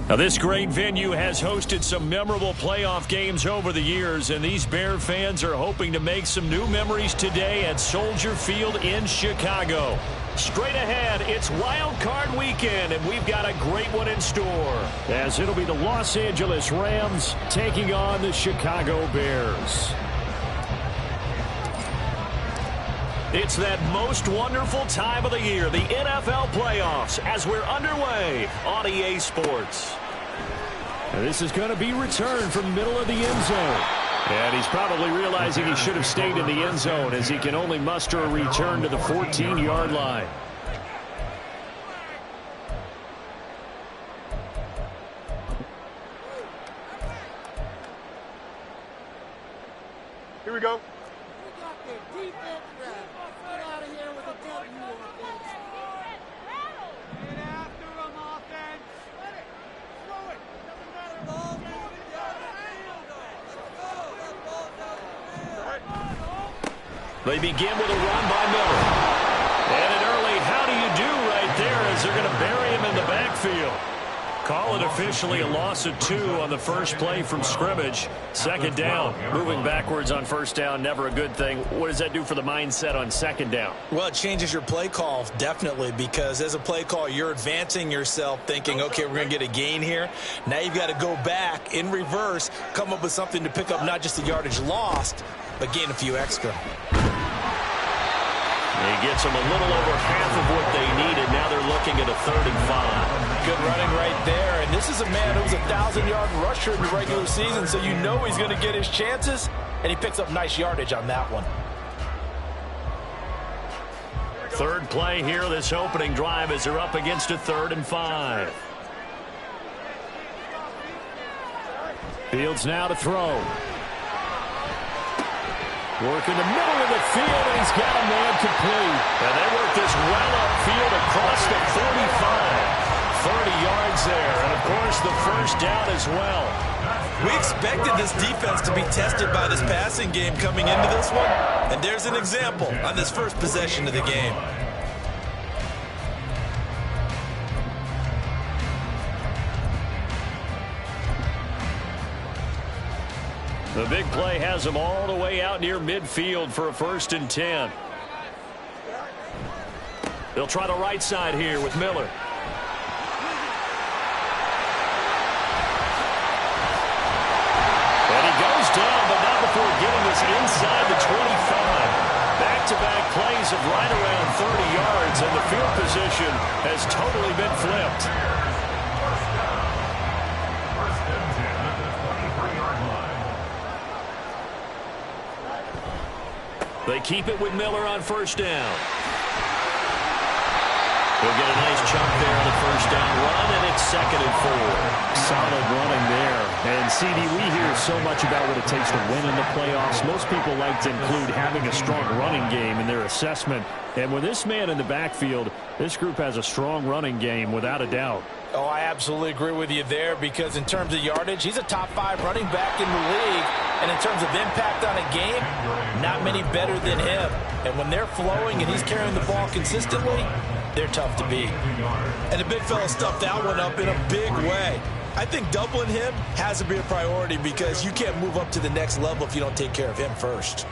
Now, this great venue has hosted some memorable playoff games over the years, and these Bear fans are hoping to make some new memories today at Soldier Field in Chicago. Straight ahead, it's Wild Card Weekend, and we've got a great one in store, as it'll be the Los Angeles Rams taking on the Chicago Bears. It's that most wonderful time of the year, the NFL playoffs, as we're underway on EA Sports. And this is going to be returned from the middle of the end zone. And he's probably realizing he should have stayed in the end zone, as he can only muster a return to the 14-yard line. Here we go. They begin with a run by Miller. And an early how do you do right there, as they're going to bury him in the backfield. Call it officially a loss of 2 on the first play from scrimmage. Second down. Moving backwards on first down, never a good thing. What does that do for the mindset on second down? Well, it changes your play call, definitely, because as a play call, you're advancing yourself thinking, okay, we're going to get a gain here. Now you've got to go back in reverse, come up with something to pick up not just the yardage lost, but gain a few extra. He gets them a little over half of what they needed. Now they're looking at a 3rd and 5. Good running right there. And this is a man who was a 1,000-yard rusher in the regular season, so you know he's going to get his chances. And he picks up nice yardage on that one. Third play here, this opening drive, as they're up against a 3rd and 5. Fields now to throw. Work in the middle of the field, and he's got a man complete. And they work this well upfield across the 45. 30 yards there, and of course the first down as well. We expected this defense to be tested by this passing game coming into this one, and there's an example on this first possession of the game. The big play has them all the way out near midfield for a 1st and 10. They'll try the right side here with Miller. And he goes down, but not before getting us inside the 25. Back-to-back plays of right around 30 yards, and the field position has totally been flipped. They keep it with Miller on first down. He'll get a nice chunk there on the first down run, and it's 2nd and 4. Solid running there. And, CD, we hear so much about what it takes to win in the playoffs. Most people like to include having a strong running game in their assessment. And with this man in the backfield, this group has a strong running game without a doubt. Oh, I absolutely agree with you there, because in terms of yardage, he's a top 5 running back in the league. And in terms of impact on a game, not many better than him. And when they're flowing and he's carrying the ball consistently, they're tough to beat. And the big fella stuffed that one up in a big way. I think doubling him has to be a priority, because you can't move up to the next level if you don't take care of him first.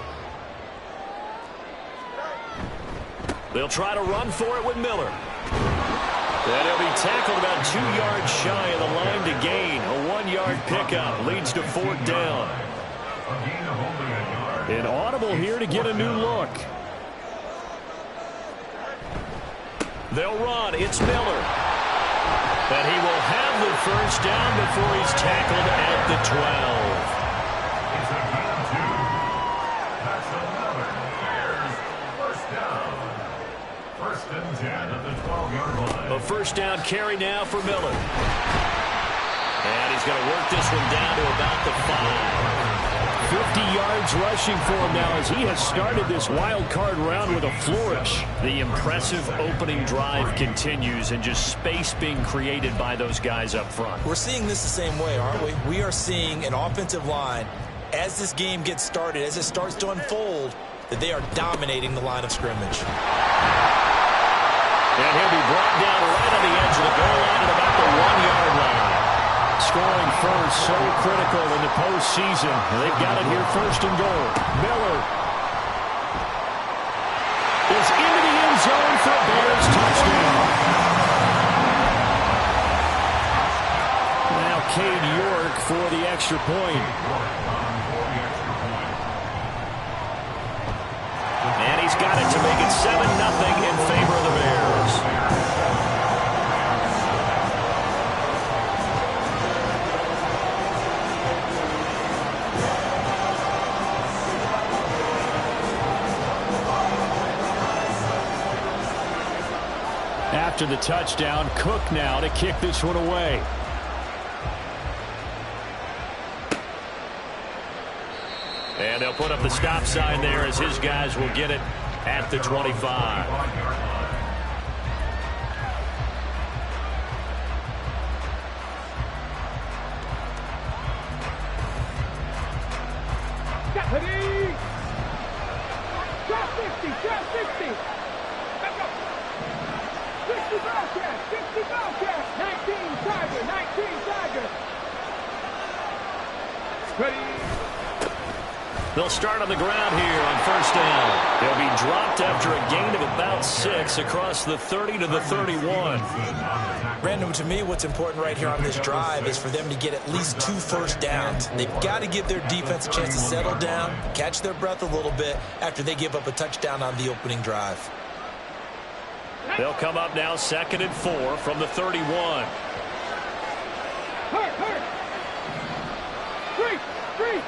They'll try to run for it with Miller. And he'll be tackled about 2 yards shy of the line to gain. A 1-yard pickup leads to 4th down. An audible here to get a new look. They'll run. It's Miller. And he will have the first down before he's tackled at the 12. A first down carry now for Miller. And he's going to work this one down to about the 5. 50 yards rushing for him now, as he has started this wild card round with a flourish. The impressive opening drive continues, and just space being created by those guys up front. We're seeing this the same way, aren't we? We are seeing an offensive line, as this game gets started, as it starts to unfold, that they are dominating the line of scrimmage. And he'll be brought down right on the edge of the goal line at about the 1-yard line. Scoring first, so critical in the postseason. They've got it here first and goal. Miller is into the end zone for a Bears touchdown. Now Cade York for the extra point. And he's got it to make it 7-0 in favor of the Bears. After the touchdown, Cook now to kick this one away. And they'll put up the stop sign there as his guys will get it at the 25. Drop 60, drop 60. 60 Bobcat, 60 Bobcat. 19 Tiger, 19 Tiger. Ready. They'll start on the ground here on first down. They'll be dropped after a gain of about 6 across the 30 to the 31. Brandon, to me, what's important right here on this drive is for them to get at least 2 first downs. They've got to give their defense a chance to settle down, catch their breath a little bit after they give up a touchdown on the opening drive. They'll come up now 2nd and 4 from the 31. Hurt. Free.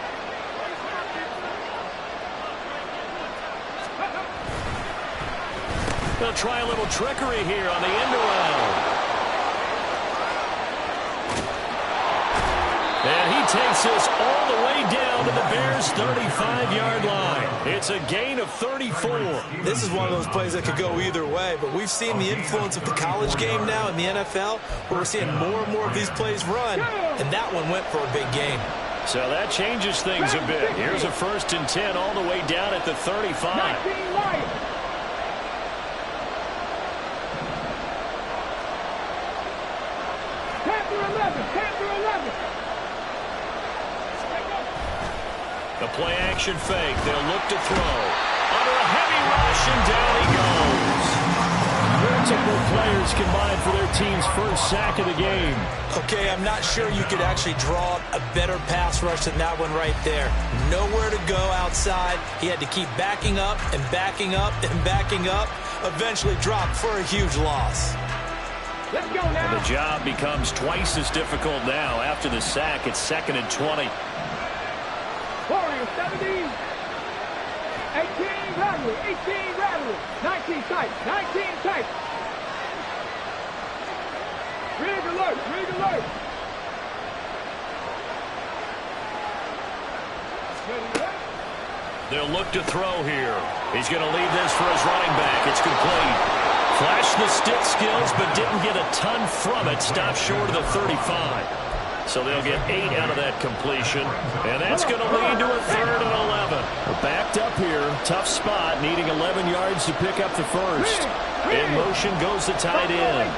They'll try a little trickery here on the end around. And he takes this all the way down to the Bears' 35-yard line. It's a gain of 34. This is one of those plays that could go either way, but we've seen the influence of the college game now in the NFL, where we're seeing more and more of these plays run, and that one went for a big gain. So that changes things a bit. Here's a 1st and 10 all the way down at the 35. 19 Lions. Panther 11. The play action fake. They'll look to throw. Under a heavy rush, and down he goes. Multiple players combined for their team's first sack of the game. Okay, I'm not sure you could actually draw up a better pass rush than that one right there. Nowhere to go outside. He had to keep backing up and backing up and backing up. Eventually dropped for a huge loss. Let's go now. And the job becomes twice as difficult now. After the sack, it's 2nd and 20. Warriors 17. 18 Rattler. 19 tight. Rig alert. They'll look to throw here. He's going to leave this for his running back. It's complete. Flashed the stick skills, but didn't get a ton from it. Stopped short of the 35. So they'll get 8 out of that completion. And that's going to lead to a 3rd and 11. We're backed up here. Tough spot, needing 11 yards to pick up the first. In motion goes the tight end.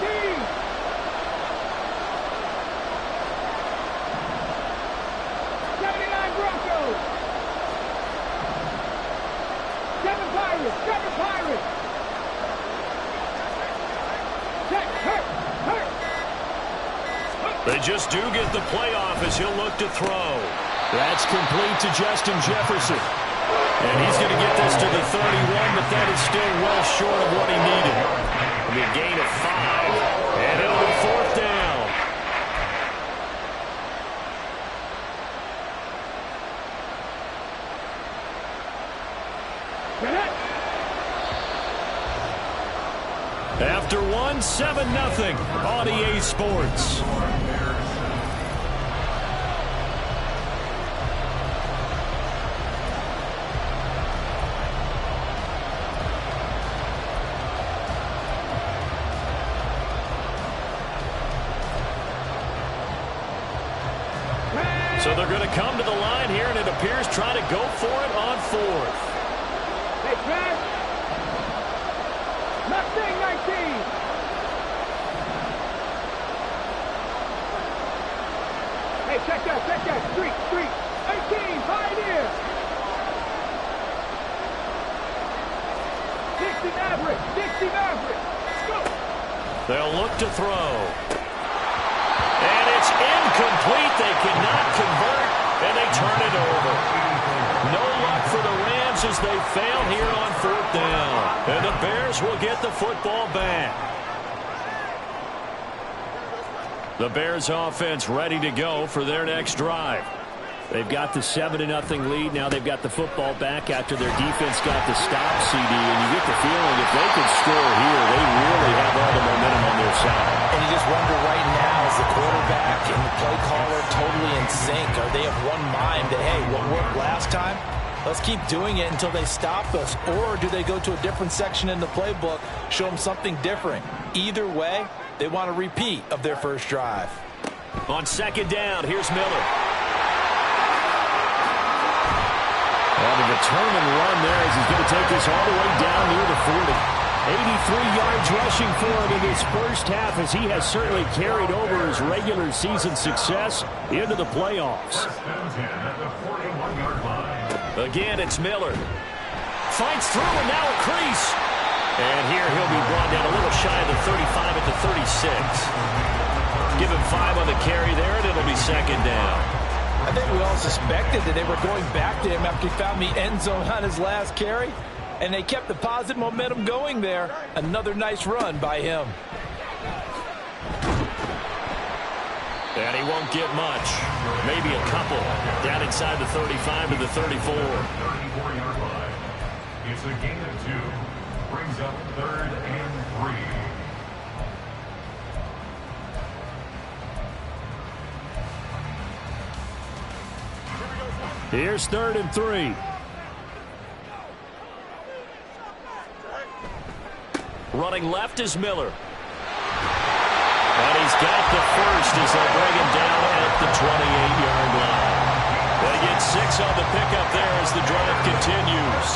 They just do get the playoff as he'll look to throw. That's complete to Justin Jefferson. And he's going to get this to the 31, but that is still well short of what he needed. A gain of 5, and it'll be 4th down. After one, 7-0 on EA Sports. So they're going to come to the line here, and it appears trying to go for it on 4th. Hey, Trash. Mustang 19. Check that. Street. 18, Pioneer. 60 Maverick. Go. They'll look to throw. And it's incomplete. They cannot convert, and they turn it over. No luck for the Rams as they fail here on 4th down. And the Bears will get the football back. The Bears offense ready to go for their next drive. They've got the 7-0 lead. Now they've got the football back after their defense got the stop, CD. And you get the feeling if they can score here, they really have all the momentum on their side. And you just wonder right now, is the quarterback and the play caller totally in sync? Are they of one mind that, hey, what worked last time? Let's keep doing it until they stop us. Or do they go to a different section in the playbook, show them something different? Either way, they want a repeat of their first drive. On 2nd down, here's Miller. Well, the determined run there as he's going to take this all the way down near the 40. 83 yards rushing for him in this first half as he has certainly carried over his regular season success into the playoffs. Again, it's Miller. Finds through and now a crease. And here he'll be brought down a little shy of the 35 at the 36. Give him 5 on the carry there, and it'll be 2nd down. I think we all suspected that they were going back to him after he found the end zone on his last carry, and they kept the positive momentum going there. Another nice run by him. And he won't get much. Maybe a couple. Down inside the 35 to the 34. 34-yard line. It's a gain of 2. Brings up 3rd and 3. Here's 3rd and 3. Running left is Miller. And he's got the first as they bring him down at the 28-yard line. They get 6 on the pickup there as the drive continues.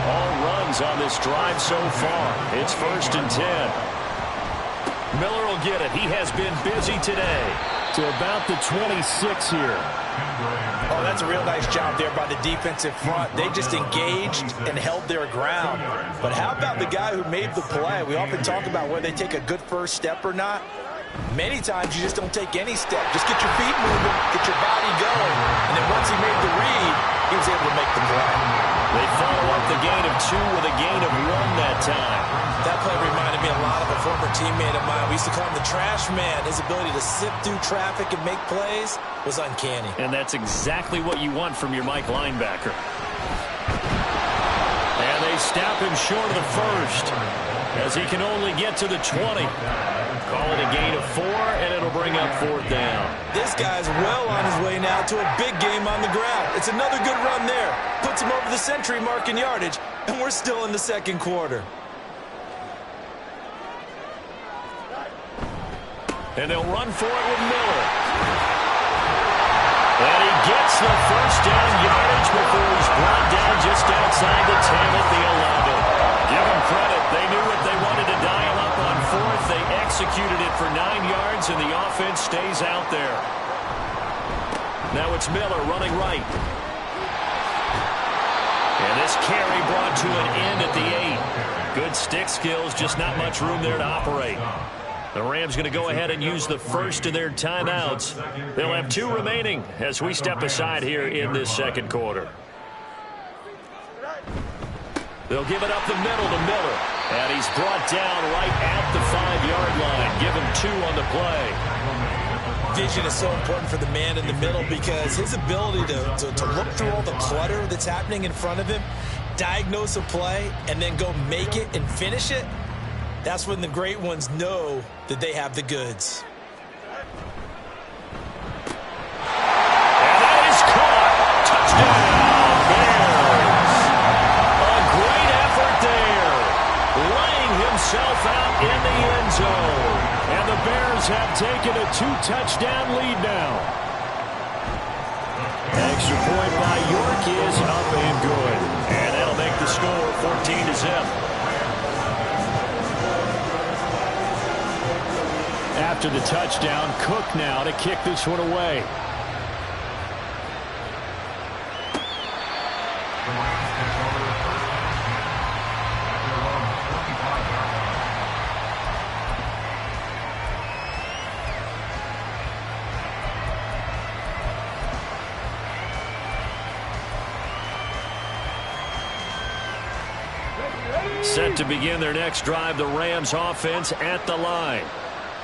All runs on this drive so far. It's 1st and 10. Miller will get it. He has been busy today. To about the 26 here. Oh, that's a real nice job there by the defensive front. They just engaged and held their ground. But how about the guy who made the play? We often talk about whether they take a good first step or not. Many times you just don't take any step. Just get your feet moving, get your body going. And then once he made the read, he was able to make the play. They follow up the gain of 2 with a gain of 1 that time. That play reminded me a lot of a former teammate of mine. We used to call him the trash man. His ability to sift through traffic and make plays was uncanny. And that's exactly what you want from your Mike linebacker. And they stop him short of the first as he can only get to the 20. Call it a gain of 4, and it'll bring up 4th down. This guy's well on his way now to a big game on the ground. It's another good run there. Puts him over the century mark in yardage, and we're still in the 2nd quarter. And they'll run for it with Miller. And he gets the first down yardage before he's brought down just outside the 10 at the 11. Give them credit. They knew what they wanted to dial up on 4th. They executed it for 9 yards, and the offense stays out there. Now it's Miller running right. And this carry brought to an end at the 8. Good stick skills, just not much room there to operate. The Rams going to go ahead and use the first of their timeouts. They'll have 2 remaining as we step aside here in this 2nd quarter. They'll give it up the middle to Miller. And he's brought down right at the 5-yard line. Give him 2 on the play. Vision is so important for the man in the middle because his ability to look through all the clutter that's happening in front of him, diagnose a play, and then go make it and finish it, that's when the great ones know that they have the goods. And that is caught. Touchdown, Bears. A great effort there. Laying himself out in the end zone. And the Bears have taken a 2-touchdown lead now. Extra point by York is up and good. And that'll make the score 14-0. After the touchdown, Cook now to kick this one away. Set to begin their next drive, the Rams offense at the line.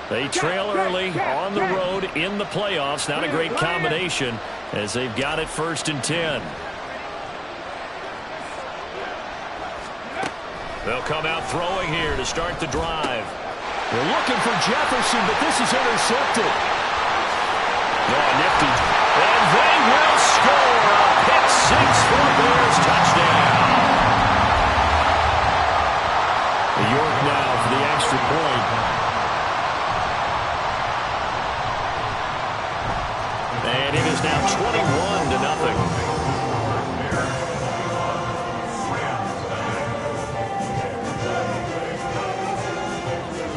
They trail early on the road in the playoffs. Not a great combination as they've got it 1st and 10. They'll come out throwing here to start the drive. They're looking for Jefferson, but this is intercepted. Oh, nifty. And they will score a pick 6 for Bears touchdown. York now for the extra point. And it is now 21-0.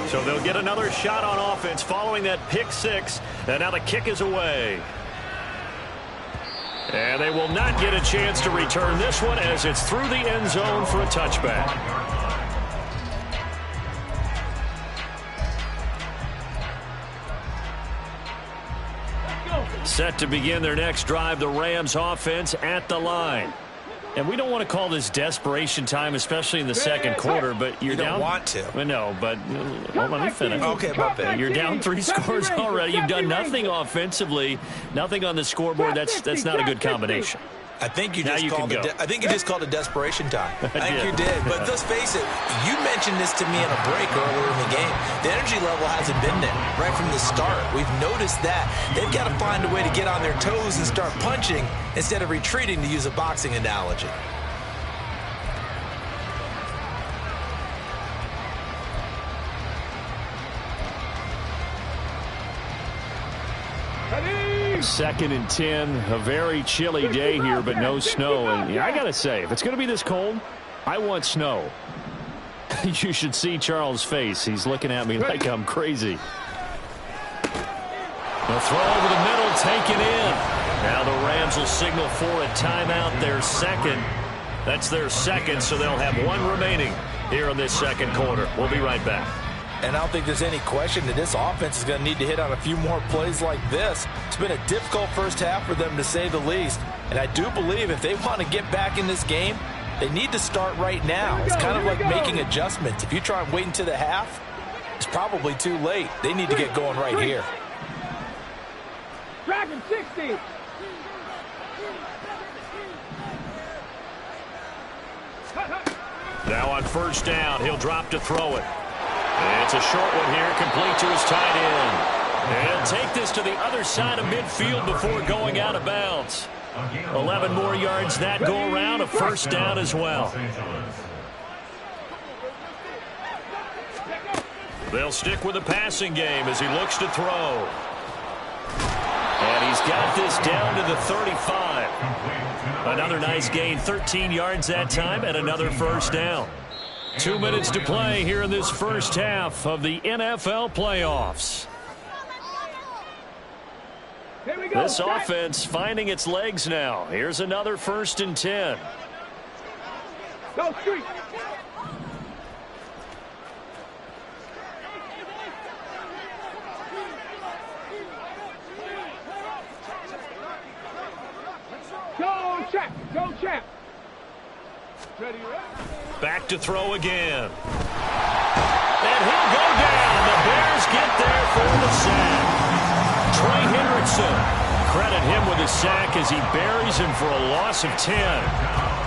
So they'll get another shot on offense following that pick 6. And now the kick is away. And they will not get a chance to return this one as it's through the end zone for a touchback. Set to begin their next drive, the Rams offense at the line. And we don't want to call this desperation time, especially in the second quarter, but you're down. You don't want to. Well, no, but well, let me finish. Okay, my bad. You're down 3 scores already. You've done nothing offensively, nothing on the scoreboard. That's not a good combination. I think you just called it. I think you just called it desperation time. I think you did. But let's face it, you mentioned this to me in a break earlier in the game. The energy level hasn't been there right from the start. We've noticed that. They've got to find a way to get on their toes and start punching instead of retreating, to use a boxing analogy. Second and 10, a very chilly day here, but no snow. And I got to say, if it's going to be this cold, I want snow. You should see Charles' face. He's looking at me like I'm crazy. They'll throw over the middle, taken in. Now the Rams will signal for a timeout, their second. That's their second, so they'll have 1 remaining here in this second quarter. We'll be right back. And I don't think there's any question that this offense is going to need to hit on a few more plays like this. It's been a difficult first half for them, to say the least. And I do believe if they want to get back in this game, they need to start right now. It's kind of like making adjustments. If you try and wait until the half, it's probably too late. They need to get going right here. Dragon 60. Now on first down, he'll drop to throw it. It's a short one here, complete to his tight end. And he'll take this to the other side of midfield before going out of bounds. 11 more yards that go around, a first down as well. They'll stick with the passing game as he looks to throw. And he's got this down to the 35. Another nice gain, 13 yards that time, and another first down. 2 minutes to play here in this first half of the NFL playoffs. This offense finding its legs now. Here's another 1st and 10. Go street. Go champ. Go champ. Ready, back to throw again. And he'll go down. The Bears get there for the sack. Trey Hendrickson, credit him with a sack as he buries him for a loss of 10.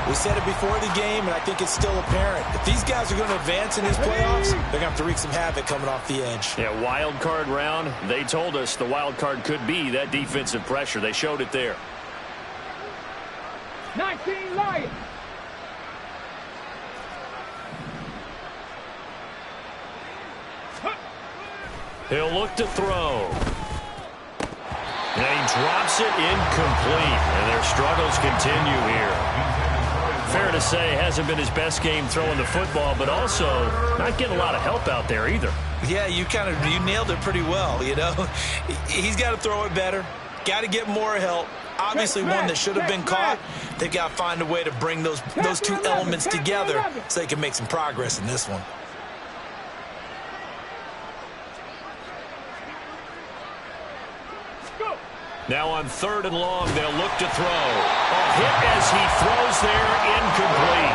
We said it before the game, and I think it's still apparent. If these guys are going to advance in these playoffs, they're going to have to wreak some havoc coming off the edge. Yeah, wild card round. They told us the wild card could be that defensive pressure. They showed it there. 19 Lions. He'll look to throw. And he drops it incomplete. And their struggles continue here. Fair to say, hasn't been his best game throwing the football, but also not getting a lot of help out there either. Yeah, you nailed it pretty well, you know. He's got to throw it better. Got to get more help. Obviously one that should have been caught. They've got to find a way to bring those two elements together so they can make some progress in this one. Now on 3rd and long, they'll look to throw. A hit as he throws there, incomplete.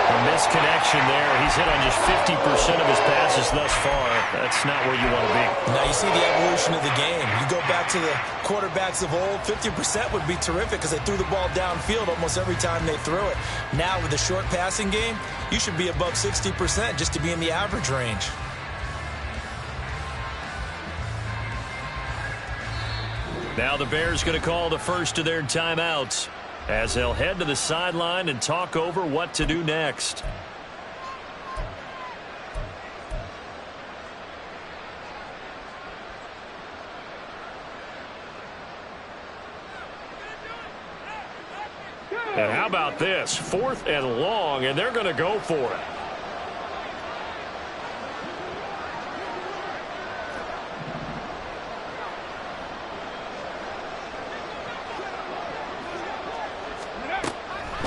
A Missed connection there. He's hit on just 50% of his passes thus far. That's not where you want to be. Now you see the evolution of the game. You go back to the quarterbacks of old, 50% would be terrific because they threw the ball downfield almost every time they threw it. Now with the short passing game, you should be above 60% just to be in the average range. Now the Bears going to call the first of their timeouts as they'll head to the sideline and talk over what to do next. And how about this? 4th and long, and they're going to go for it.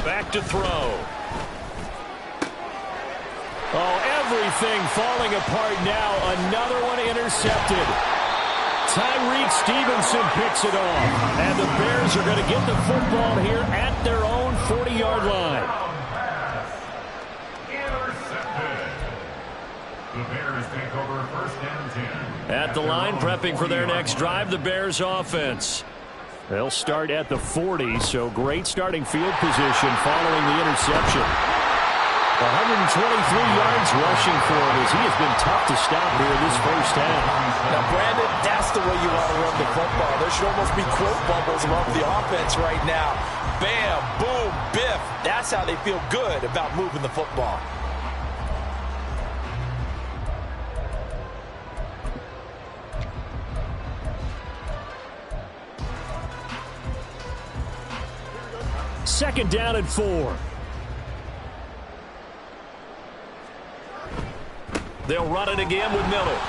Back to throw. Oh, everything falling apart now. Another one intercepted. Tyreek Stevenson picks it off. And the Bears are going to get the football here at their own 40-yard line. Intercepted. The Bears take over 1st and 10. At the line, prepping for their next drive, the Bears offense. They'll start at the 40, so great starting field position following the interception. 123 yards rushing for him as he has been tough to stop here this first half. Now, Brandon, that's the way you want to run the football. There should almost be quote bubbles above the offense right now. Bam, boom, biff. That's how they feel good about moving the football. Second down and 4. They'll run it again with Miller.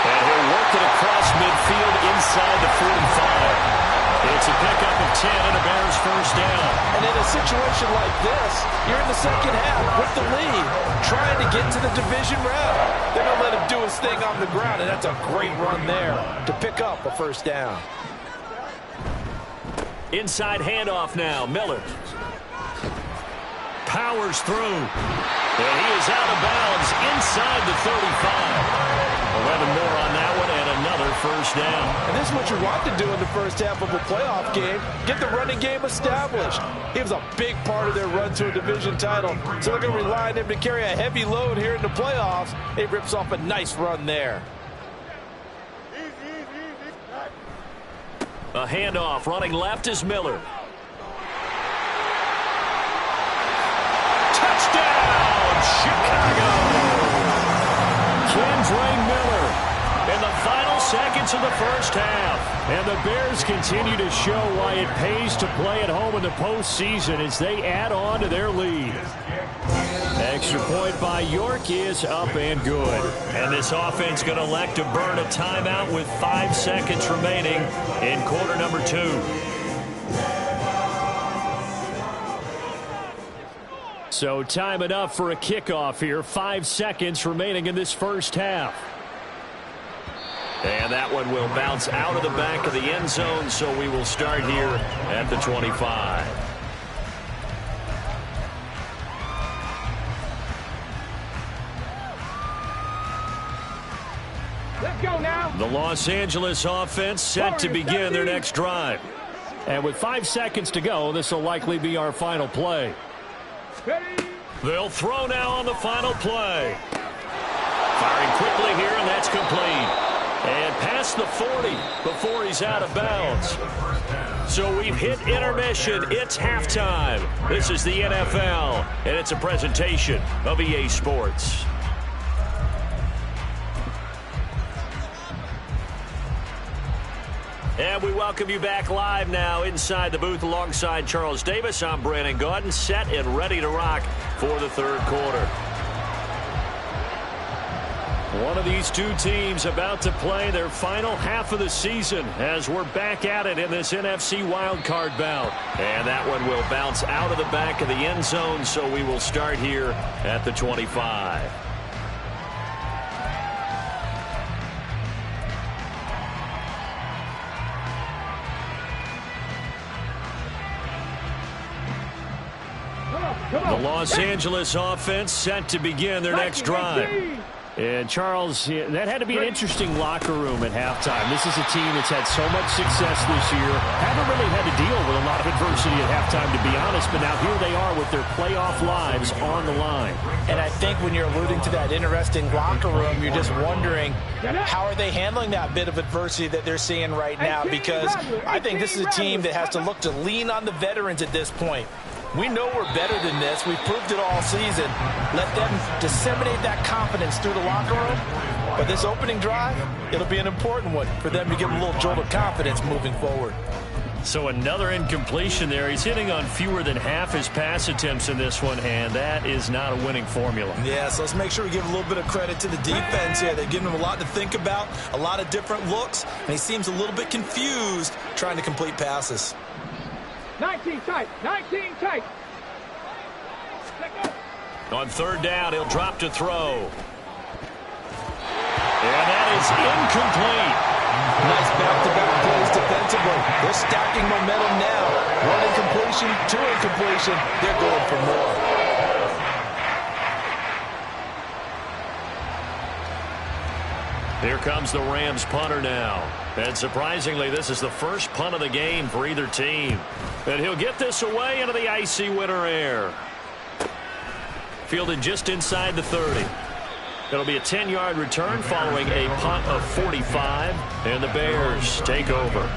And he'll work it across midfield inside the 45. It's a pickup of 10 and a Bears first down. And in a situation like this, you're in the second half with the lead, trying to get to the division round. They're going to let him do his thing on the ground, and that's a great run there to pick up a first down. Inside handoff now. Miller powers through. And he is out of bounds inside the 35. 11 more on that one and another first down. And this is what you want to do in the first half of a playoff game. Get the running game established. He was a big part of their run to a division title. So they're going to rely on him to carry a heavy load here in the playoffs. He rips off a nice run there. A handoff running left is Miller. Touchdown, Chicago! Kendre Miller in the final seconds of the first half. And the Bears continue to show why it pays to play at home in the postseason as they add on to their lead. Extra point by York is up and good. And this offense going to elect to burn a timeout with 5 seconds remaining in quarter number 2. So time enough for a kickoff here. 5 seconds remaining in this first half. And that one will bounce out of the back of the end zone, so we will start here at the 25. Let's go now. The Los Angeles offense set to begin their next drive. And with 5 seconds to go, this will likely be our final play. Ready? They'll throw now on the final play. Firing quickly here, and that's complete. And past the 40 before he's out of bounds. So we've hit intermission. It's halftime. This is the NFL, and it's a presentation of EA Sports. And we welcome you back live now inside the booth alongside Charles Davis. I'm Brandon Gaudin, set and ready to rock for the third quarter. One of these two teams about to play their final half of the season as we're back at it in this NFC wildcard bout. And that one will bounce out of the back of the end zone, so we will start here at the 25. The Los Angeles offense set to begin their next drive. And, Charles, that had to be an interesting locker room at halftime. This is a team that's had so much success this year. Haven't really had to deal with a lot of adversity at halftime, to be honest. But now here they are with their playoff lives on the line. And I think when you're alluding to that interesting locker room, you're just wondering how are they handling that bit of adversity that they're seeing right now, because I think this is a team that has to look to lean on the veterans at this point. We know we're better than this. We've proved it all season. Let them disseminate that confidence through the locker room. But this opening drive, it'll be an important one for them to get a little jolt of confidence moving forward. So another incompletion there. He's hitting on fewer than half his pass attempts in this one, and that is not a winning formula. Yeah, so let's make sure we give a little bit of credit to the defense here. They're giving him a lot to think about, a lot of different looks, and he seems a little bit confused trying to complete passes. 19 tight. 19 tight. On third down, he'll drop to throw. And that is incomplete. Nice back-to-back plays defensively. They're stacking momentum now. One incompletion, two incompletion. They're going for more. Here comes the Rams punter now. And surprisingly, this is the first punt of the game for either team. And he'll get this away into the icy winter air. Fielded just inside the 30. It'll be a 10-yard return following a punt of 45. And the Bears take over.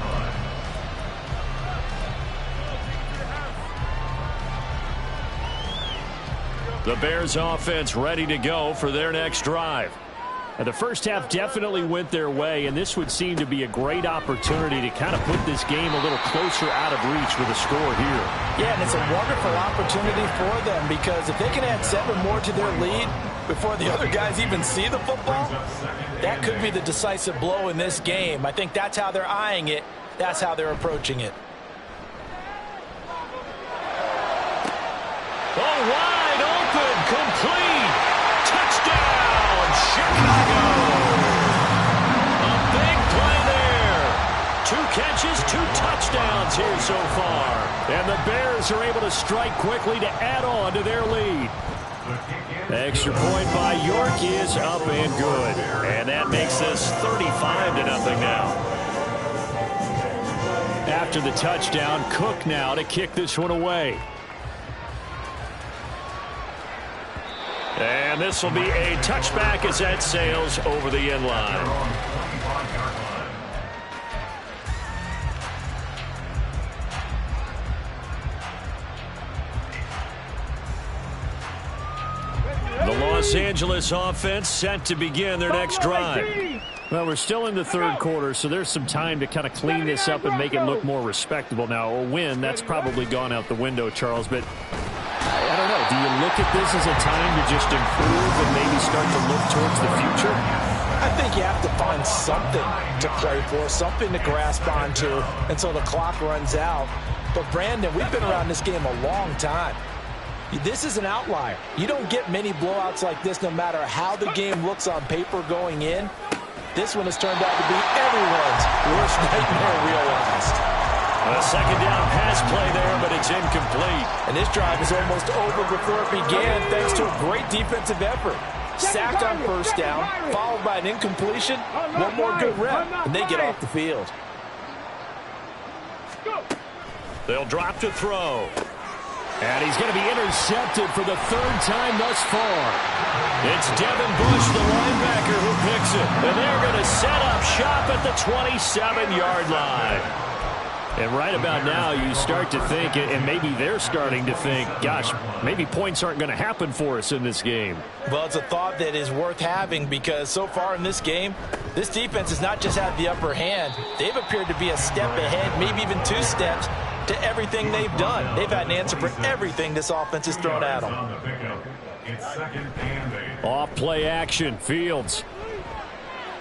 The Bears offense ready to go for their next drive. The first half definitely went their way, and this would seem to be a great opportunity to kind of put this game a little closer out of reach with a score here. Yeah, and it's a wonderful opportunity for them, because if they can add 7 more to their lead before the other guys even see the football, that could be the decisive blow in this game. I think that's how they're eyeing it. That's how they're approaching it. Oh, wide open, complete, touchdown, Chicago. A big play there. 2 catches, 2 touchdowns here so far. And the Bears are able to strike quickly to add on to their lead. Extra point by York is up and good. And that makes this 35-0 now. After the touchdown, Cook now to kick this one away. And this will be a touchback as that sails over the end line. The Los Angeles offense set to begin their next drive. Well, we're still in the third quarter, so there's some time to kind of clean this up and make it look more respectable. Now, a win, that's probably gone out the window, Charles, but I don't know. Do you look at this as a time to just improve and maybe start to look towards the future? I think you have to find something to play for, something to grasp onto until the clock runs out. But, Brandon, we've been around this game a long time. This is an outlier. You don't get many blowouts like this no matter how the game looks on paper going in. This one has turned out to be everyone's worst nightmare realized. A second down pass play there, but it's incomplete. And this drive is almost over before it began thanks to a great defensive effort. Sacked on first down, followed by an incompletion, one more good rep, and they get off the field. They'll drop to throw. And he's going to be intercepted for the 3rd time thus far. It's Devin Bush, the linebacker, who picks it. And they're going to set up shop at the 27-yard line. And right about now, you start to think, and maybe they're starting to think, gosh, maybe points aren't going to happen for us in this game. Well, it's a thought that is worth having, because so far in this game, this defense has not just had the upper hand. They've appeared to be a step ahead, maybe even 2 steps, to everything they've done. They've had an answer for everything this offense has thrown at them. Off play action, Fields.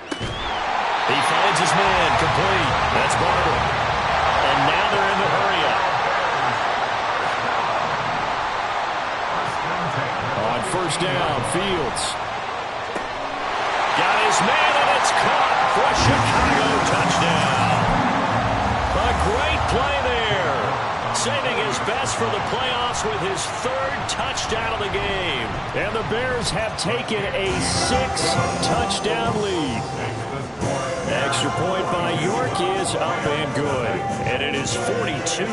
He finds his man, complete. That's Barber. And now they're in the hurry-up. On first down, Fields. Got his man, and it's caught for a Chicago touchdown. A great play there. Saving his his best for the playoffs with his 3rd touchdown of the game. And the Bears have taken a 6-touchdown lead. Extra point by York is up and good. And it is 42-0.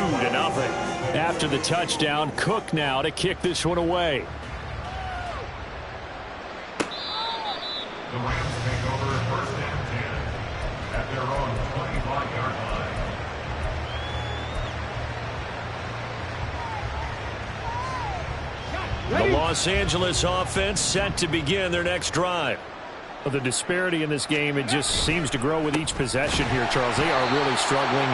After the touchdown, Cook now to kick this one away. The Rams take over 1st and 10 at their own 25-yard line. The Los Angeles offense set to begin their next drive. The disparity in this game, it just seems to grow with each possession here, Charles. They are really struggling.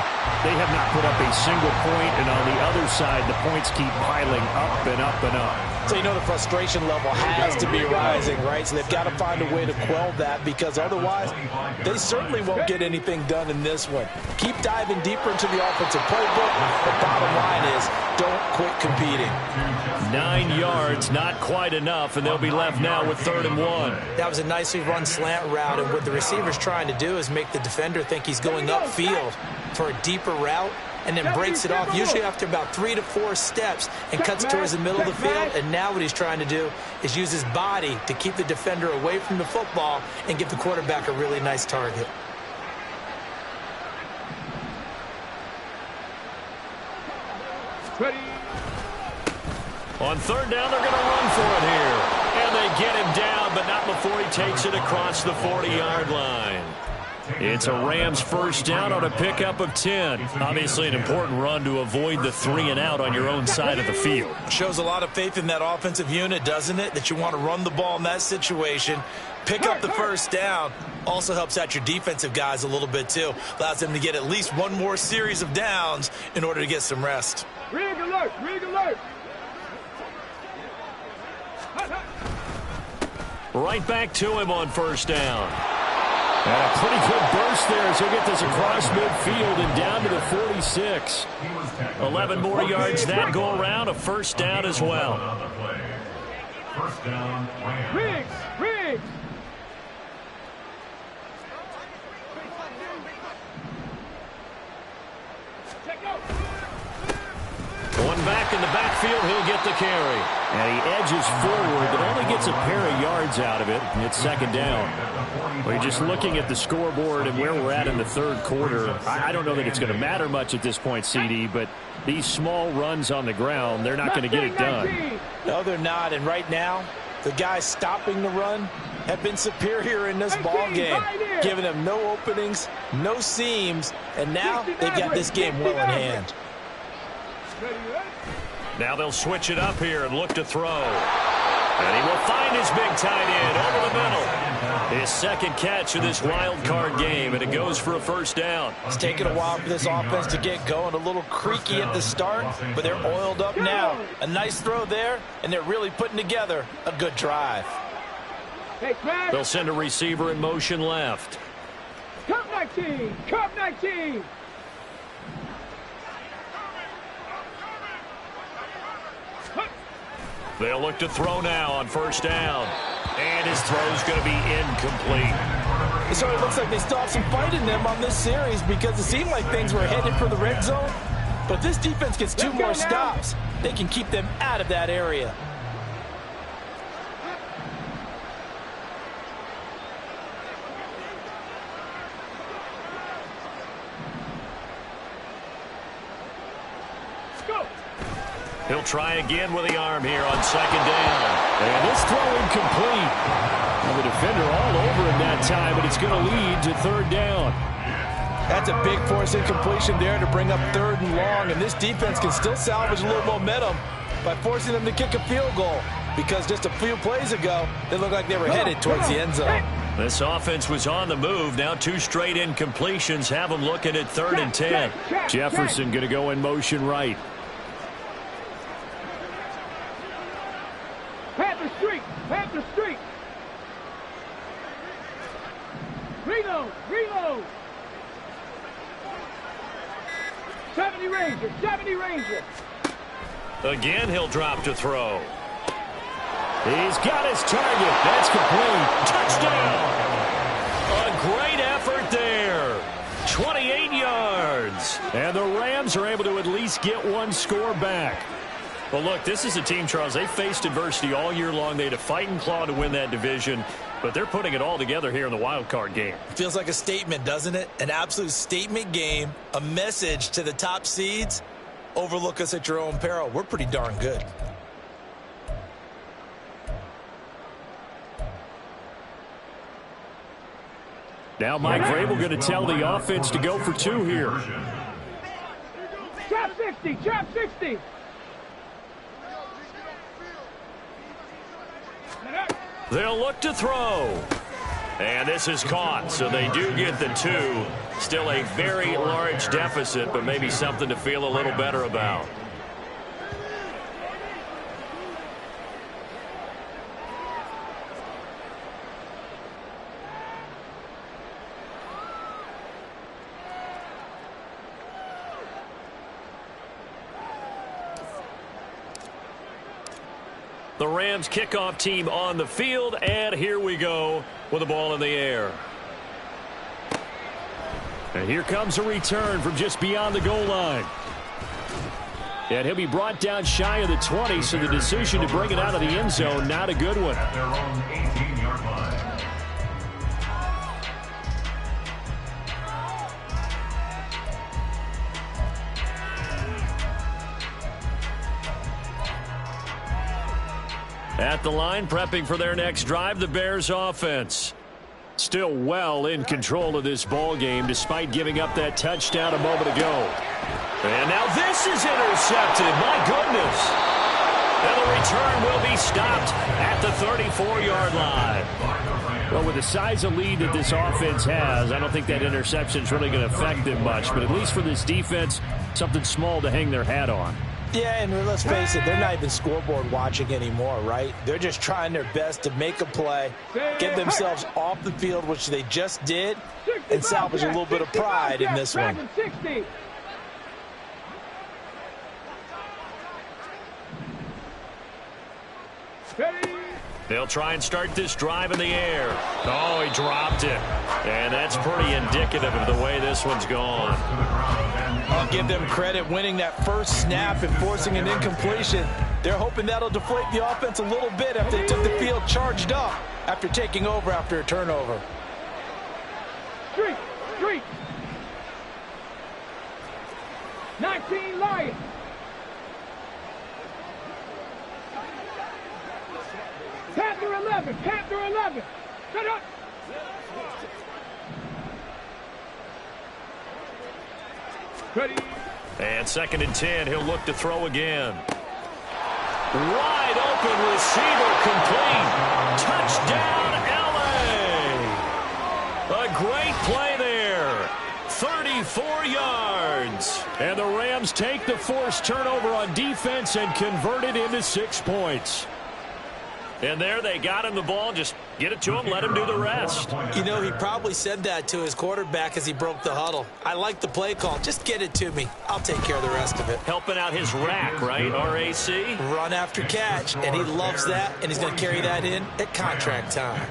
They have not put up a single point, and on the other side, the points keep piling up and up and up. So you know the frustration level has to be rising, right? So they've got to find a way to quell that, because otherwise they certainly won't get anything done in this one. Keep diving deeper into the offensive playbook. The bottom line is don't quit competing. 9 yards, not quite enough, and they'll be left now with 3rd and 1. That was a nicely run slant route, and what the receiver's trying to do is make the defender think he's going upfield for a deeper route, and then breaks it off, usually after about 3 to 4 steps, and cuts towards the middle of the field. And now what he's trying to do is use his body to keep the defender away from the football and give the quarterback a really nice target. Ready. On 3rd down, they're going to run for it here. And they get him down, but not before he takes it across the 40-yard line. It's a Rams 1st down on a pickup of 10. Obviously an important run to avoid the 3-and-out on your own side of the field. Shows a lot of faith in that offensive unit, doesn't it? That you want to run the ball in that situation. Pick up the 1st down. Also helps out your defensive guys a little bit, too. Allows them to get at least one more series of downs in order to get some rest. Rig alert, rig alert. Right back to him on 1st down. And a pretty good burst there as he'll get this across midfield and down to the 46. 11 more yards that go around, a 1st down as well. 1st down, Rams. Riggs, Riggs. Going back in the backfield, he'll get the carry. And he edges forward, but only gets a pair of yards out of it, and it's 2nd down. Well, you're just looking at the scoreboard and where we're at in the 3rd quarter. I don't know that it's going to matter much at this point, CD, but these small runs on the ground, they're not going to get it done. No, they're not. And right now, the guys stopping the run have been superior in this ball game, giving them no openings, no seams, and now they've got this game well in hand. Now they'll switch it up here and look to throw. And he will find his big tight end over the middle. His 2nd catch of this wild card game, and it goes for a 1st down. It's taken a while for this offense to get going. A little creaky at the start, but they're oiled up now. A nice throw there, and they're really putting together a good drive. They'll send a receiver in motion left. Cup 19, Cup 19. They'll look to throw now on 1st down. And his throw's going to be incomplete. It sort of looks like they still have some fight in them on this series, because it seemed like things were headed for the red zone. But if this defense gets 2 more stops, they can keep them out of that area. He'll try again with the arm here on 2nd down. And this throw incomplete. And the defender all over him that time, but it's going to lead to 3rd down. That's a big force incompletion there to bring up 3rd and long, and this defense can still salvage a little momentum by forcing them to kick a field goal, because just a few plays ago, they looked like they were headed towards the end zone. This offense was on the move. Now 2 straight incompletions have them looking at 3rd and 10. Jefferson going to go in motion right. Panther Street, Panther Street. Reload, reload. 70 Ranger, 70 Ranger. Again, he'll drop to throw. He's got his target. That's complete. Touchdown! A great effort there. 28 yards. And the Rams are able to at least get one score back. Well, look, this is a team, Charles, they faced adversity all year long. They had to fight and claw to win that division, but they're putting it all together here in the wild card game. Feels like a statement, doesn't it? An absolute statement game, a message to the top seeds. Overlook us at your own peril. We're pretty darn good. Now Mike Vrabel going to tell the offense to go for two here. Trap 60, trap 60. They'll look to throw. And this is caught, so they do get the two. Still a very large deficit, but maybe something to feel a little better about. The Rams kickoff team on the field, and here we go with the ball in the air. And here comes a return from just beyond the goal line. And he'll be brought down shy of the 20, so the decision to bring it out of the end zone, not a good one. At their own 18-yard line. At the line, prepping for their next drive, the Bears offense. Still well in control of this ball game, despite giving up that touchdown a moment ago. And now this is intercepted. My goodness. And the return will be stopped at the 34-yard line. Well, with the size of lead that this offense has, I don't think that interception is really going to affect them much. But at least for this defense, something small to hang their hat on. Yeah, and let's face it, they're not even scoreboard watching anymore, right? They're just trying their best to make a play, get themselves off the field, which they just did, and salvage a little bit of pride in this one. They'll try and start this drive in the air. Oh, he dropped it. And that's pretty indicative of the way this one's gone. I'll give them credit winning that first snap and forcing an incompletion. They're hoping that'll deflate the offense a little bit after they took the field charged up after taking over after a turnover. Street. 19 Lions. Panther 11. Shut up. Ready. And 2nd and 10, he'll look to throw again. Wide open receiver, complete. Touchdown, LA. A great play there. 34 yards. And the Rams take the forced turnover on defense and convert it into 6 points. And there they got him the ball. Just get it to him, let him do the rest. You know, he probably said that to his quarterback as he broke the huddle. I like the play call. Just get it to me. I'll take care of the rest of it. Helping out his rack, right, RAC? Run after catch, and he loves that, and he's going to carry that in at contract time.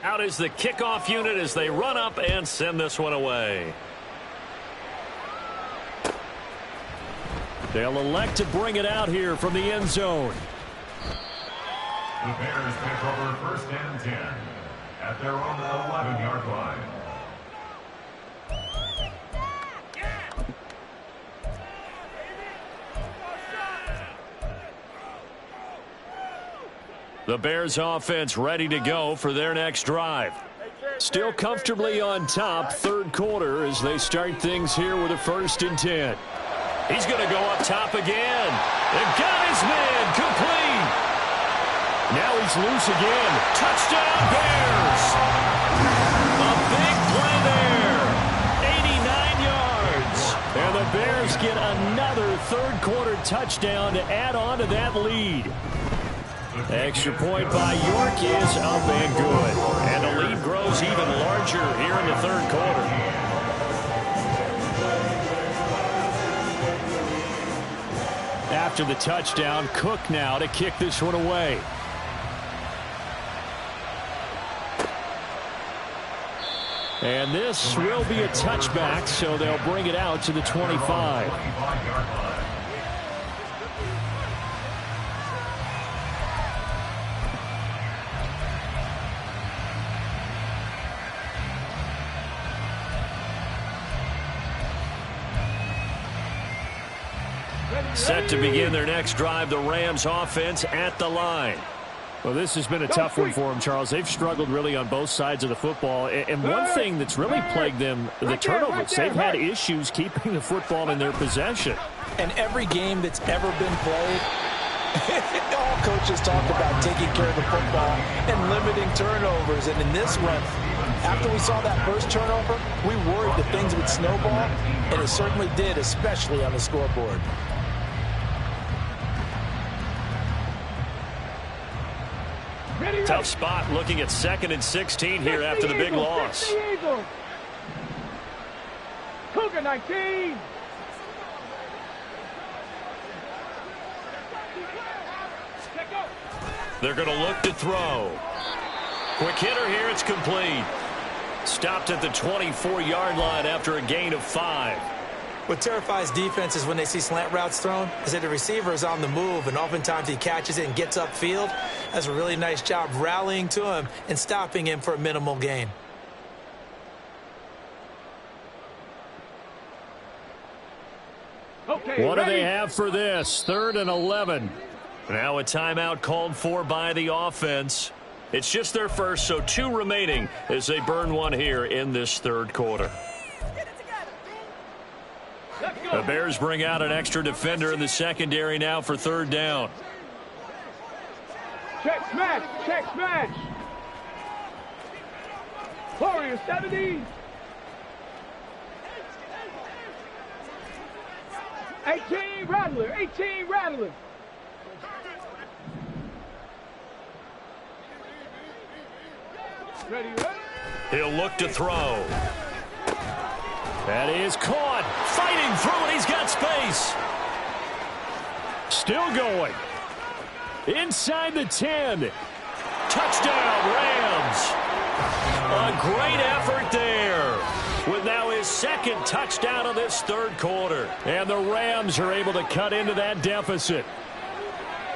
Out is the kickoff unit as they run up and send this one away. They'll elect to bring it out here from the end zone. The Bears take over 1st and 10 at their own 11-yard line. The Bears offense ready to go for their next drive. Still comfortably on top, 3rd quarter as they start things here with a 1st and 10. He's going to go up top again. And got his man complete. Now he's loose again. Touchdown Bears. A big play there. 89 yards. And the Bears get another 3rd quarter touchdown to add on to that lead. Extra point by York is up and good. And the lead grows even larger here in the third quarter. After the touchdown, Cook now to kick this one away. And this will be a touchback, so they'll bring it out to the 25. Set to begin their next drive, the Rams offense at the line. Well, this has been a tough one for them, Charles. They've struggled really on both sides of the football. And one thing that's really plagued them, the turnovers. They've had issues keeping the football in their possession. And every game that's ever been played, all coaches talk about taking care of the football and limiting turnovers. And in this one, after we saw that first turnover, we worried that things would snowball, and it certainly did, especially on the scoreboard. Tough spot looking at 2nd and 16 here after the big loss. Cougar 19. They're going to look to throw. Quick hitter here, it's complete. Stopped at the 24-yard line after a gain of 5. What terrifies defenses when they see slant routes thrown is that the receiver is on the move, and oftentimes he catches it and gets upfield. Does a really nice job rallying to him and stopping him for a minimal gain. Okay, what ready? do they have for this? 3rd and 11. Now a timeout called for by the offense. It's just their first, so 2 remaining as they burn one here in this third quarter. The Bears bring out an extra defender in the secondary now for 3rd down. Check smash, check smash. Warrior 70. 18 Rattler, 18 Rattler. Ready, ready? He'll look to throw. That is caught. Fighting through it. He's got space. Still going. Inside the 10. Touchdown, Rams. A great effort there. With now his 2nd touchdown of this third quarter. And the Rams are able to cut into that deficit.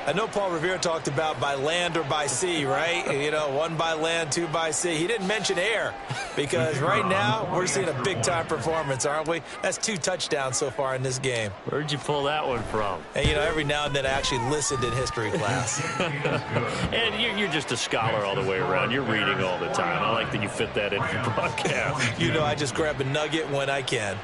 I know Paul Revere talked about by land or by sea, right? You know, 1 by land, 2 by sea. He didn't mention air because right now we're seeing a big-time performance, aren't we? That's 2 touchdowns so far in this game. Where'd you pull that one from? And, you know, every now and then I actually listened in history class. And you're just a scholar all the way around. You're reading all the time. I like that you fit that in your broadcast. You know, I just grab a nugget when I can.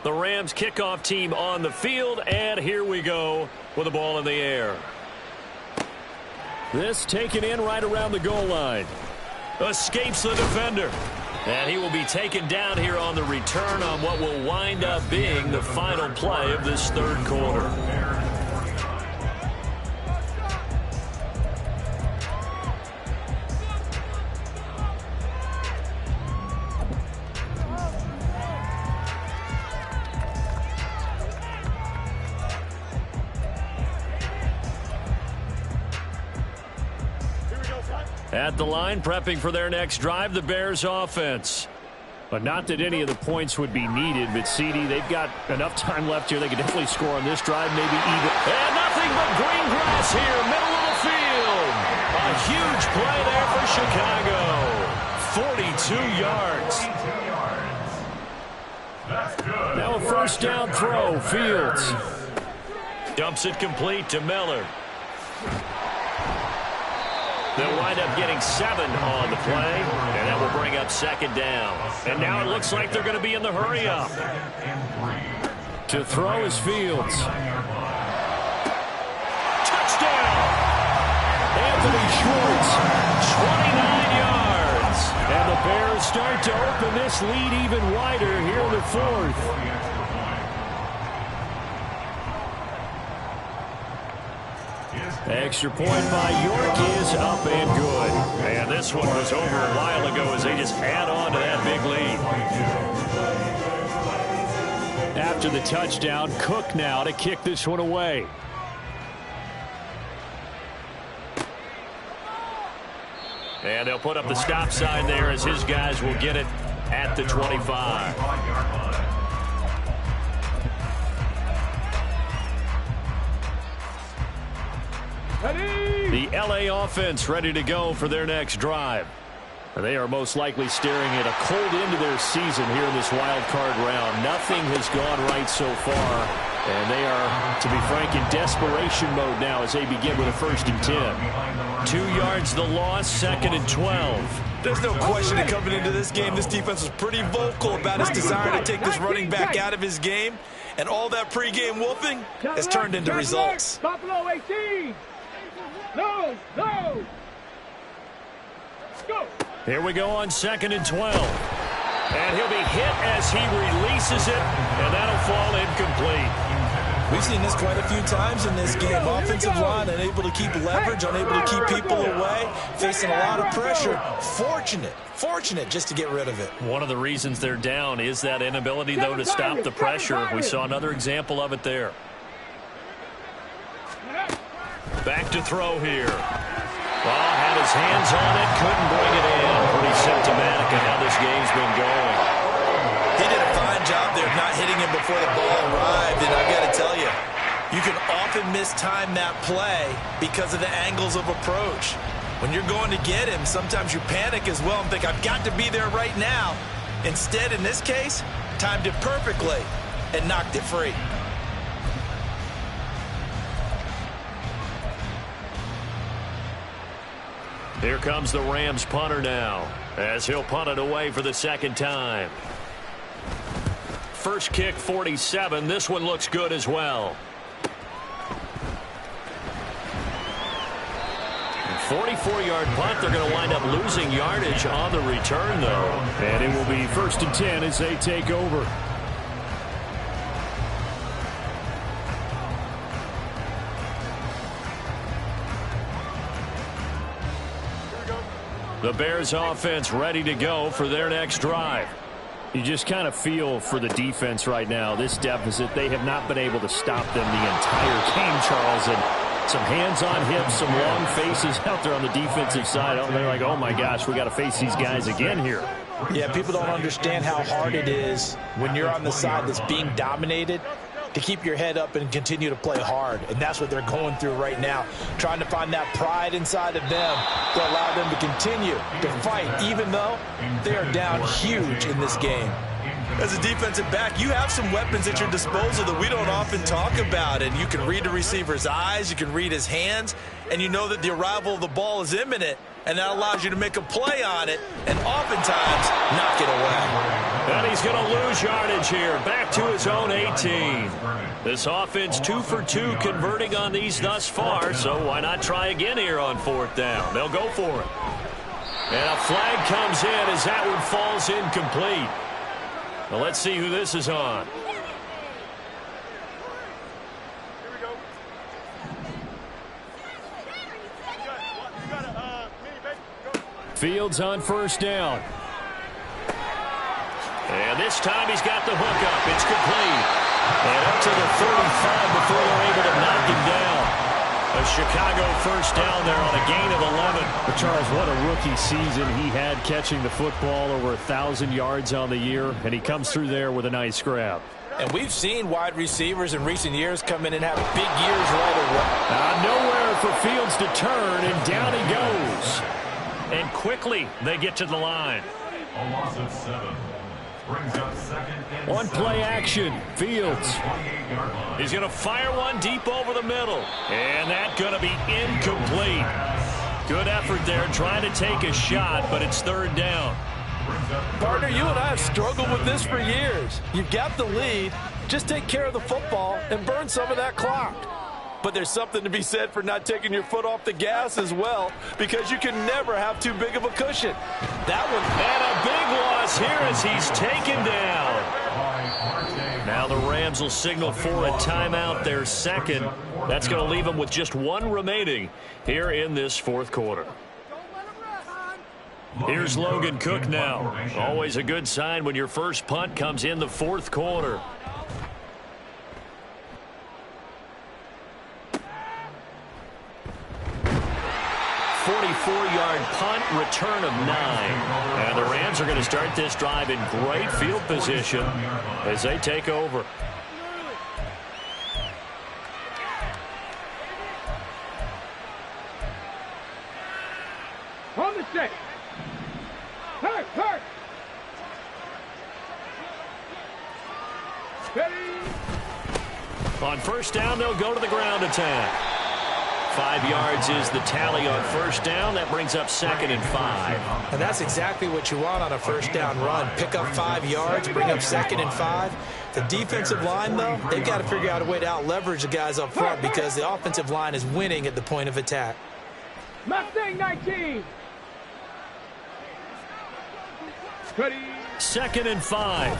The Rams kickoff team on the field, and here we go with the ball in the air. This taken in right around the goal line. Escapes the defender. And he will be taken down here on the return on what will wind up being the final play of this third quarter. At the line, prepping for their next drive, the Bears offense. But not that any of the points would be needed, but CD, they've got enough time left here. They could definitely score on this drive, maybe even. And nothing but green grass here, middle of the field. A huge play there for Chicago. 42 yards. Now a first down throw, Fields. Dumps it complete to Miller. They'll wind up getting 7 on the play, and that will bring up 2nd down. And now it looks like they're going to be in the hurry-up. To throw is Fields. Touchdown! Anthony Schwartz, 29 yards. And the Bears start to open this lead even wider here in the fourth. Extra point by York is up and good. And this one was over a while ago as they just add on to that big lead. After the touchdown, Cook now to kick this one away. And they'll put up the stop sign there as his guys will get it at the 25. The LA offense ready to go for their next drive. They are most likely staring at a cold end to their season here in this wild card round. Nothing has gone right so far, and they are, to be frank, in desperation mode now as they begin with a 1st and 10. 2 yards the loss, 2nd and 12. There's no question that coming into this game, this defense was pretty vocal about its desire to take this running back out of his game, and all that pregame wolfing has turned into results. Buffalo 18. No, no. Go. Here we go on 2nd and 12. And he'll be hit as he releases it, and that'll fall incomplete. We've seen this quite a few times in this game. Offensive line unable to keep leverage, unable to keep people away, facing a lot of pressure. Fortunate just to get rid of it. One of the reasons they're down is that inability, though, to stop the pressure. We saw another example of it there. Back to throw here. Well, had his hands on it, couldn't bring it in. Pretty symptomatic of how this game's been going. He did a fine job there of not hitting him before the ball arrived, and I've got to tell you, you can often mistime that play because of the angles of approach. When you're going to get him, sometimes you panic as well and think, I've got to be there right now. Instead, in this case, timed it perfectly and knocked it free. Here comes the Rams punter now, as he'll punt it away for the 2nd time. First kick, 47. This one looks good as well. 44-yard punt. They're going to wind up losing yardage on the return, though. And it will be 1st and 10 as they take over. The Bears offense ready to go for their next drive. You just kind of feel for the defense right now, this deficit, they have not been able to stop them the entire game, Charles. And some hands on hips, some long faces out there on the defensive side. They're like, oh my gosh, we got to face these guys again here. Yeah, people don't understand how hard it is when you're on the side that's being dominated to keep your head up and continue to play hard. And that's what they're going through right now, trying to find that pride inside of them to allow them to continue to fight, even though they are down huge in this game. As a defensive back, you have some weapons at your disposal that we don't often talk about, and you can read the receiver's eyes, you can read his hands, and you know that the arrival of the ball is imminent, and that allows you to make a play on it and oftentimes knock it away. And he's going to lose yardage here, back to his own 18. This offense 2 for 2 converting on these thus far, so why not try again here on 4th down? They'll go for it. And a flag comes in as that one falls incomplete. Well, let's see who this is on. Fields on 1st down. And this time he's got the hook up. It's complete. And up to the 35 before they're able to knock him down. A Chicago 1st down there on a gain of 11. But Charles, what a rookie season he had catching the football, over 1,000 yards on the year, and he comes through there with a nice grab. And we've seen wide receivers in recent years come in and have big years right away. Nowhere for Fields to turn, and down he goes. And quickly they get to the line. A loss of 7. Brings up 2nd and One 7. play action. Fields. 28-yard line. He's going to fire one deep over the middle. And that's going to be incomplete. Good effort there trying to take a shot, but it's 3rd down. Partner, you and I have struggled with this for years. You've got the lead, Just take care of the football and burn some of that clock. But there's something to be said for not taking your foot off the gas as well, because you can never have too big of a cushion. That one. And a big loss here as he's taken down. Now the Rams will signal for a timeout, their second. That's going to leave them with just one remaining here in this fourth quarter. Here's Logan Cook now. Always a good sign when your first punt comes in the fourth quarter. 44-yard punt, return of 9. And the Rams are going to start this drive in great field position as they take over. On the set. Hurt, hurt. Ready. On first down, they'll go to the ground attack. 5 yards is the tally on first down. That brings up 2nd and 5. And that's exactly what you want on a first down run. Pick up 5 yards, bring up 2nd and 5. The defensive line, though, they've got to figure out a way to out-leverage the guys up front because the offensive line is winning at the point of attack. Mustang 19. Ready. 2nd and 5.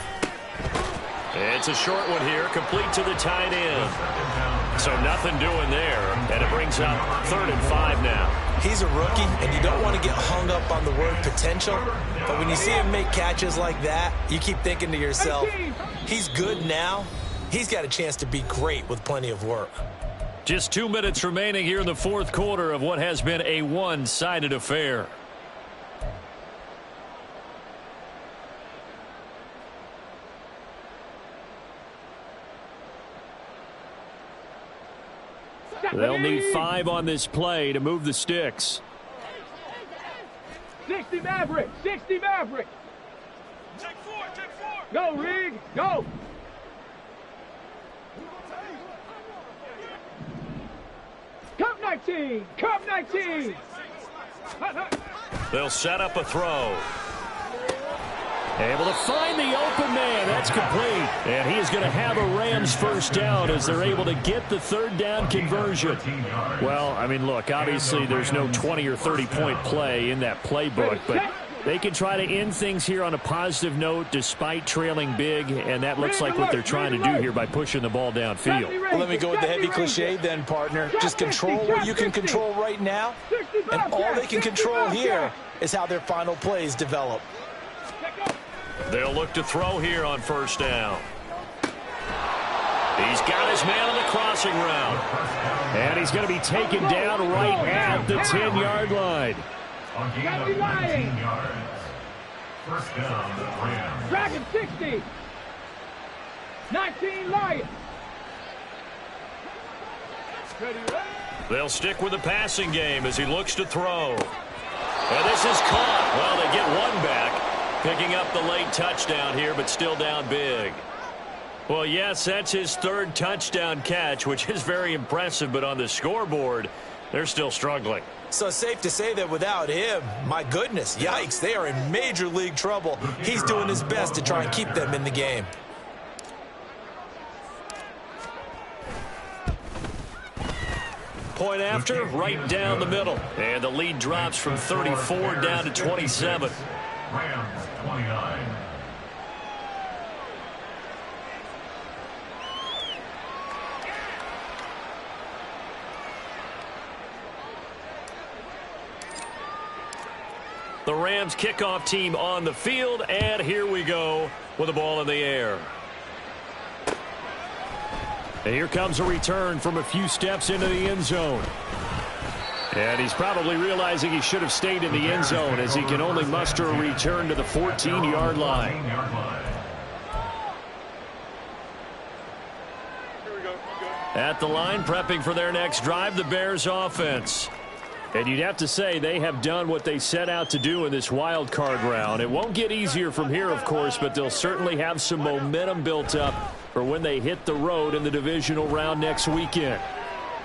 It's a short one here, complete to the tight end. So nothing doing there, and it brings up 3rd and 5 now. He's a rookie, and you don't want to get hung up on the word potential. But when you see him make catches like that, you keep thinking to yourself, he's good now. He's got a chance to be great with plenty of work. Just 2 minutes remaining here in the fourth quarter of what has been a one-sided affair. They'll need 5 on this play to move the sticks. 60 Maverick. 60 Maverick. Take 4. Go, Rig. Go. Cup 19. Cup 19. They'll set up a throw. Able to find the open man. That's complete. And he is going to have a Rams first down as they're able to get the 3rd down conversion. Well, I mean, look, obviously there's no 20 or 30-point play in that playbook, but they can try to end things here on a positive note despite trailing big, and that looks like what they're trying to do here by pushing the ball downfield. Well, let me go with the heavy cliche then, partner. Just control what you can control right now, and all they can control here is how their final plays develop. They'll look to throw here on first down. He's got his man on the crossing route. And he's going to be taken down right at the 10-yard line. On gain of 19 yards. First down, the Rams. Dragon 60. 19 Lions. They'll stick with the passing game as he looks to throw. And this is caught. Well, they get one back. Picking up the late touchdown here, but still down big. Well, yes, that's his 3rd touchdown catch, which is very impressive, but on the scoreboard, they're still struggling. So safe to say that without him, my goodness, yikes, they are in major league trouble. He's doing his best to try and keep them in the game. Point after, right down the middle. And the lead drops from 34 down to 27. Rams 29. The Rams kickoff team on the field, and here we go with the ball in the air. And here comes a return from a few steps into the end zone. And he's probably realizing he should have stayed in the end zone as he can only muster a return to the 14-yard line. At the line, prepping for their next drive, the Bears offense. And you'd have to say they have done what they set out to do in this wild card round. It won't get easier from here, of course, but they'll certainly have some momentum built up for when they hit the road in the divisional round next weekend.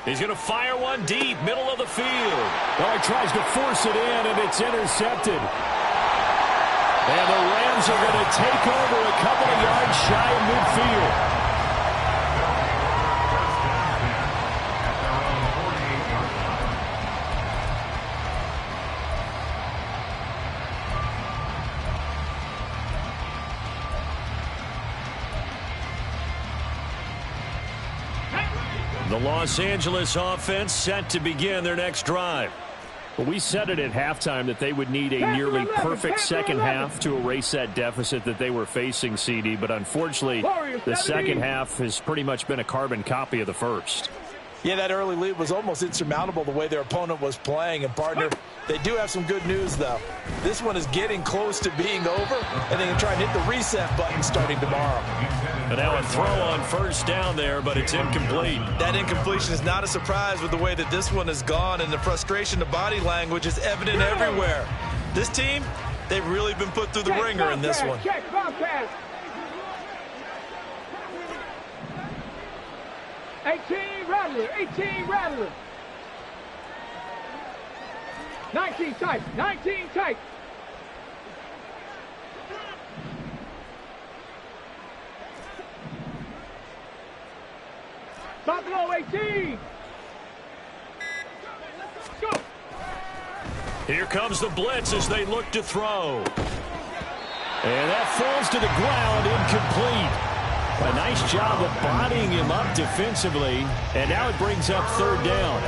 He's going to fire one deep, middle of the field. Oh, he tries to force it in, and it's intercepted. And the Rams are going to take over a couple of yards shy of midfield. The Los Angeles offense set to begin their next drive. Well, we said it at halftime that they would need a nearly perfect second half to erase that deficit that they were facing, CD. But unfortunately, the second half has pretty much been a carbon copy of the first. Yeah, that early lead was almost insurmountable the way their opponent was playing. And, partner, they do have some good news, though. This one is getting close to being over, and they can try and hit the reset button starting tomorrow. And now a throw on first down there, but it's incomplete. That incompletion is not a surprise with the way that this one has gone, and the frustration, the body language is evident everywhere. This team, they've really been put through the ringer in this one. Check, 18 Rattler, 18 Rattler. 19 tight, 19 tight. Buffalo 18. Go. Here comes the blitz as they look to throw. And that falls to the ground, incomplete. A nice job of bodying him up defensively, and now it brings up third down.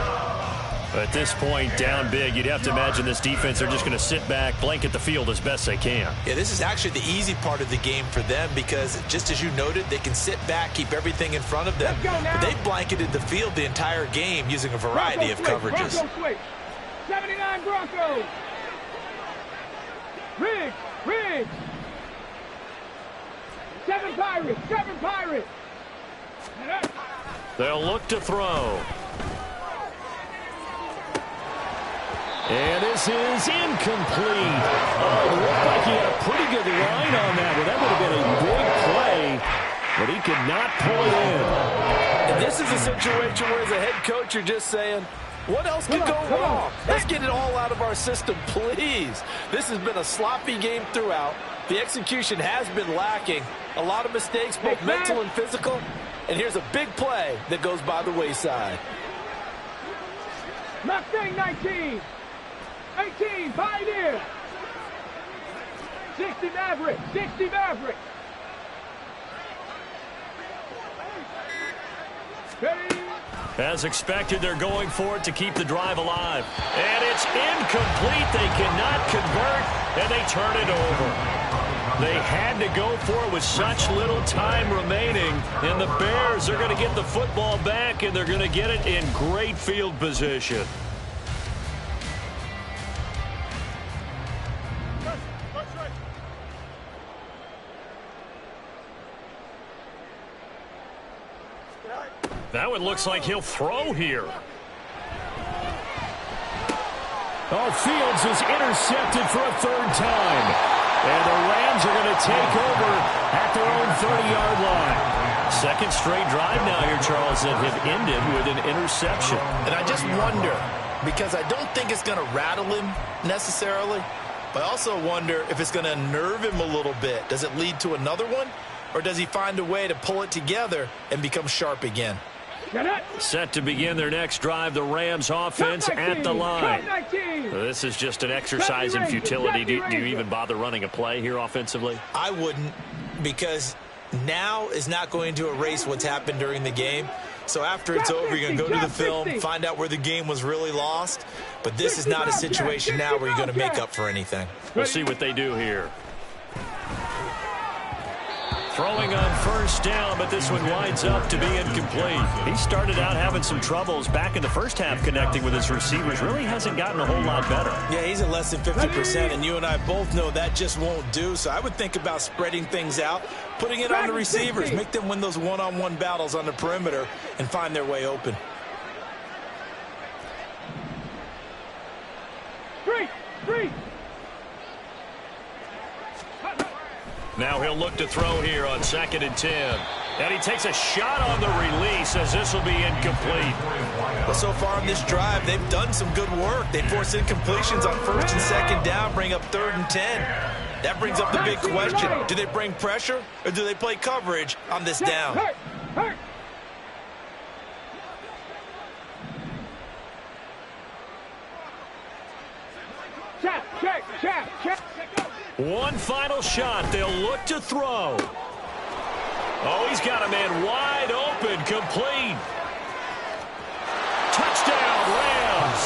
At this point, down big, you'd have to imagine this defense are just going to sit back, blanket the field as best they can. Yeah, this is actually the easy part of the game for them because, just as you noted, they can sit back, keep everything in front of them. But they've blanketed the field the entire game using a variety of coverages. Bronco switch. 79 Broncos. Riggs. 7 Pirates, 7 Pirates. They'll look to throw. And this is incomplete. It looked like he had a pretty good line on that one. That would have been a big play, but he could not pull it in. And this is a situation where, as a head coach, you're just saying, what else could go wrong? Let's get it all out of our system, please. This has been a sloppy game throughout. The execution has been lacking. A lot of mistakes, both mental and physical. And here's a big play that goes by the wayside. Mustang 19. 18, Pioneer. 60 Maverick, 60 Maverick. As expected, they're going for it to keep the drive alive. And it's incomplete. They cannot convert, and they turn it over. They had to go for it with such little time remaining, and the Bears are going to get the football back, and they're going to get it in great field position. That one looks like he'll throw here. Oh, Fields is intercepted for a third time. And the Rams are going to take over at their own 30-yard line. Second straight drive now here, Charles, that have ended with an interception. And I just wonder, because I don't think it's going to rattle him necessarily, but I also wonder if it's going to unnerve him a little bit. Does it lead to another one? Or does he find a way to pull it together and become sharp again? Set to begin their next drive, the Rams offense at the line. This is just an exercise in futility. Do you even bother running a play here offensively? I wouldn't, because now is not going to erase what's happened during the game. So after it's over, you're going to go to the film, find out where the game was really lost. But this is not a situation now where you're going to make up for anything. We'll see what they do here. Throwing on first down, but this one winds up to be incomplete. He started out having some troubles back in the first half connecting with his receivers. Really hasn't gotten a whole lot better. Yeah, he's at less than 50%, and you and I both know that just won't do. So I would think about spreading things out, putting it on the receivers, make them win those one-on-one battles on the perimeter and find their way open. Three. Now he'll look to throw here on 2nd and 10. And he takes a shot on the release as this will be incomplete. But so far in this drive, they've done some good work. They force incompletions on 1st and 2nd down, bring up 3rd and 10. That brings up the big question. Do they bring pressure or do they play coverage on this down? Hurt. Check. One final shot. They'll look to throw. Oh, he's got a man wide open, complete. Touchdown, Rams.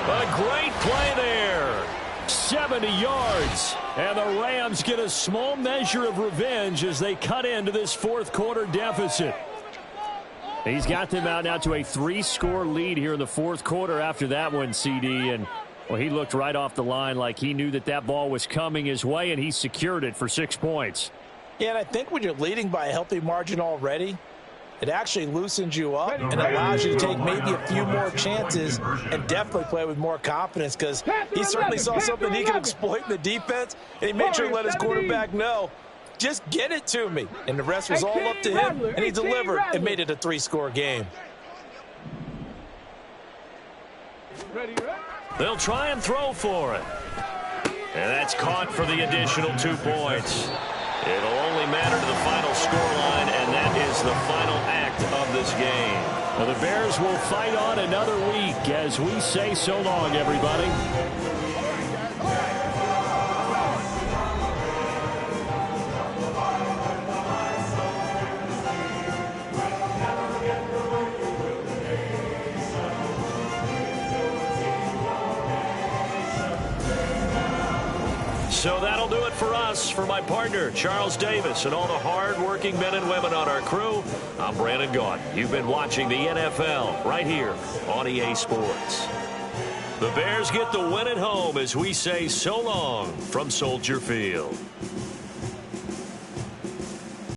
A great play there. 70 yards. And the Rams get a small measure of revenge as they cut into this fourth quarter deficit. He's got them out now to a 3-score lead here in the fourth quarter after that one, CD. And, well, he looked right off the line like he knew that that ball was coming his way, and he secured it for 6 points. Yeah, and I think when you're leading by a healthy margin already, it actually loosens you up and allows you to take maybe a few more chances and definitely play with more confidence, because he certainly saw something he could exploit in the defense, and he made sure to let his quarterback know, just get it to me. And the rest was all up to him, and he delivered and made it a 3-score game. They'll try and throw for it. And that's caught for the additional 2 points. It'll only matter to the final scoreline, and that is the final act of this game. Well, the Bears will fight on another week as we say so long, everybody. So that'll do it for us. For my partner, Charles Davis, and all the hard-working men and women on our crew, I'm Brandon Gaudin. You've been watching the NFL right here on EA Sports. The Bears get the win at home as we say so long from Soldier Field.